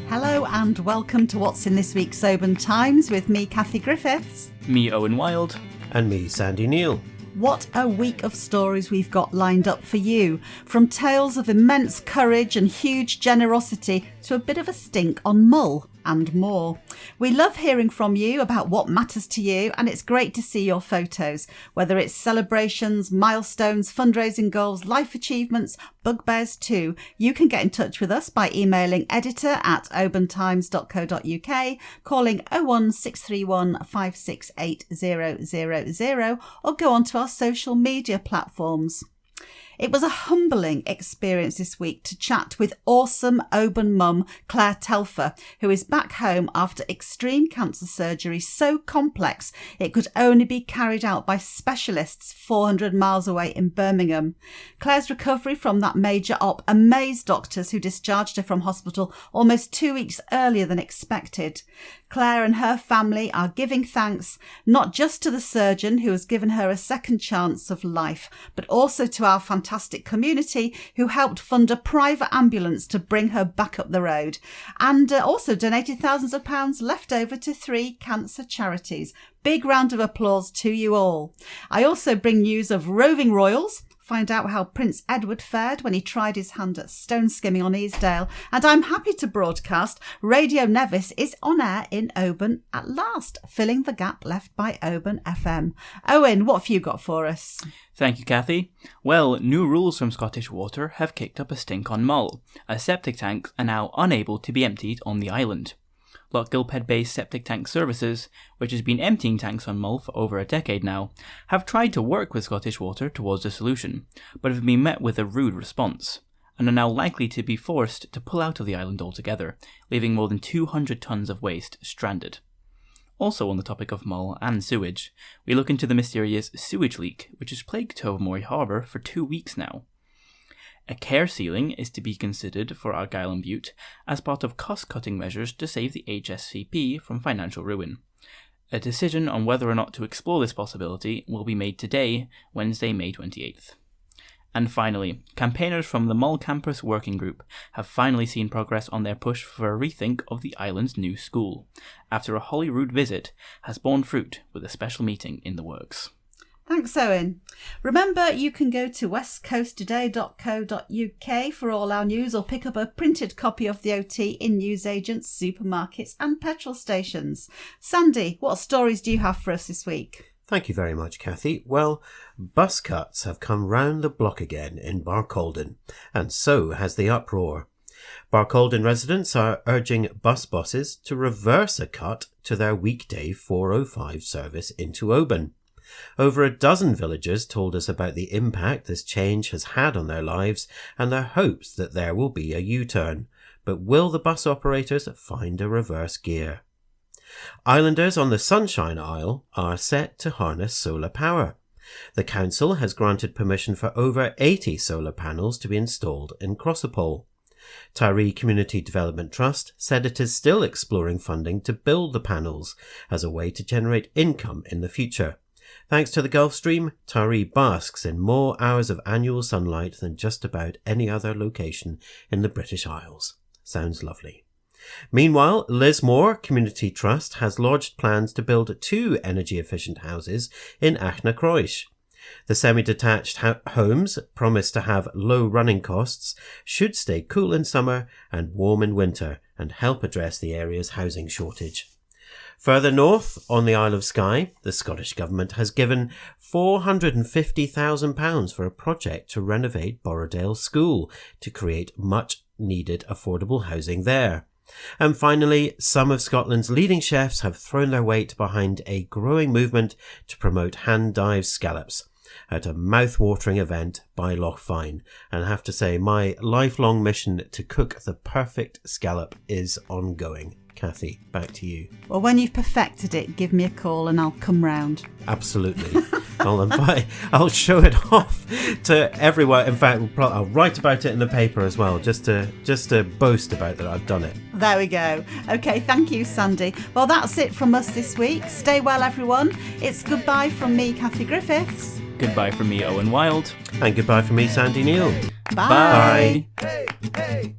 Hello and welcome to What's in this week's Oban Times with me, Kathy Griffiths. Me, Owen Wild. And me, Sandy Neal. What a week of stories we've got lined up for you. From tales of immense courage and huge generosity to a bit of a stink on Mull and more. We love hearing from you about what matters to you, and it's great to see your photos, whether it's celebrations, milestones, fundraising goals, life achievements, bugbears too. You can get in touch with us by emailing editor@obantimes.co.uk, calling 01631 568 000, or go onto our social media platforms. It was a humbling experience this week to chat with awesome Oban mum Claire Telfer, who is back home after extreme cancer surgery so complex it could only be carried out by specialists 400 miles away in Birmingham. Claire's recovery from that major op amazed doctors who discharged her from hospital almost 2 weeks earlier than expected. Claire and her family are giving thanks not just to the surgeon who has given her a second chance of life, but also to our fantastic community who helped fund a private ambulance to bring her back up the road, and also donated thousands of pounds left over to 3 cancer charities. Big round of applause to you all. I also bring news of roving royals, find out how Prince Edward fared when he tried his hand at stone skimming on Easdale, and I'm happy to broadcast Radio Nevis is on air in Oban at last, filling the gap left by Oban FM. Owen, what have you got for us? Thank you, Kathy. Well, new rules from Scottish Water have kicked up a stink on Mull, as septic tanks are now unable to be emptied on the island. Lochgilphead-based Septic Tank Services, which has been emptying tanks on Mull for over a decade now, have tried to work with Scottish Water towards a solution, but have been met with a rude response, and are now likely to be forced to pull out of the island altogether, leaving more than 200 tonnes of waste stranded. Also on the topic of Mull and sewage, we look into the mysterious sewage leak, which has plagued Tobermory Harbour for 2 weeks now. A care ceiling is to be considered for Argyll and Bute as part of cost-cutting measures to save the HSCP from financial ruin. A decision on whether or not to explore this possibility will be made today, Wednesday, May 28th. And finally, campaigners from the Mull Campus Working Group have finally seen progress on their push for a rethink of the island's new school, after a Holyrood visit has borne fruit with a special meeting in the works. Thanks, Owen. Remember, you can go to westcoasttoday.co.uk for all our news, or pick up a printed copy of the OT in newsagents, supermarkets and petrol stations. Sandy, what stories do you have for us this week? Thank you very much, Kathy. Well, bus cuts have come round the block again in Barcaldine, and so has the uproar. Barcaldine residents are urging bus bosses to reverse a cut to their weekday 4:05 service into Oban. Over a dozen villagers told us about the impact this change has had on their lives and their hopes that there will be a U-turn. But will the bus operators find a reverse gear? Islanders on the Sunshine Isle are set to harness solar power. The council has granted permission for over 80 solar panels to be installed in Crossapole. Tyree Community Development Trust said it is still exploring funding to build the panels as a way to generate income in the future. Thanks to the Gulf Stream, Tyree basks in more hours of annual sunlight than just about any other location in the British Isles. Sounds lovely. Meanwhile, Lismore Community Trust has lodged plans to build 2 energy-efficient houses in Achnacoich. The semi-detached homes, promised to have low running costs, should stay cool in summer and warm in winter and help address the area's housing shortage. Further north, on the Isle of Skye, the Scottish Government has given £450,000 for a project to renovate Borrowdale School to create much-needed affordable housing there. And finally, some of Scotland's leading chefs have thrown their weight behind a growing movement to promote hand-dyed scallops at a mouth-watering event by Loch Fyne. And I have to say, my lifelong mission to cook the perfect scallop is ongoing. Kathy, back to you. Well, when you've perfected it, give me a call and I'll come round. Absolutely. I'll show it off to everyone. In fact, I'll write about it in the paper as well, just to boast about that I've done it. There we go. Okay, thank you, Sandy. Well, that's it from us this week. Stay well, everyone. It's goodbye from me, Kathy Griffiths. Goodbye from me, Owen Wild. And goodbye from me, Sandy Neal. Bye. Bye. Hey, hey.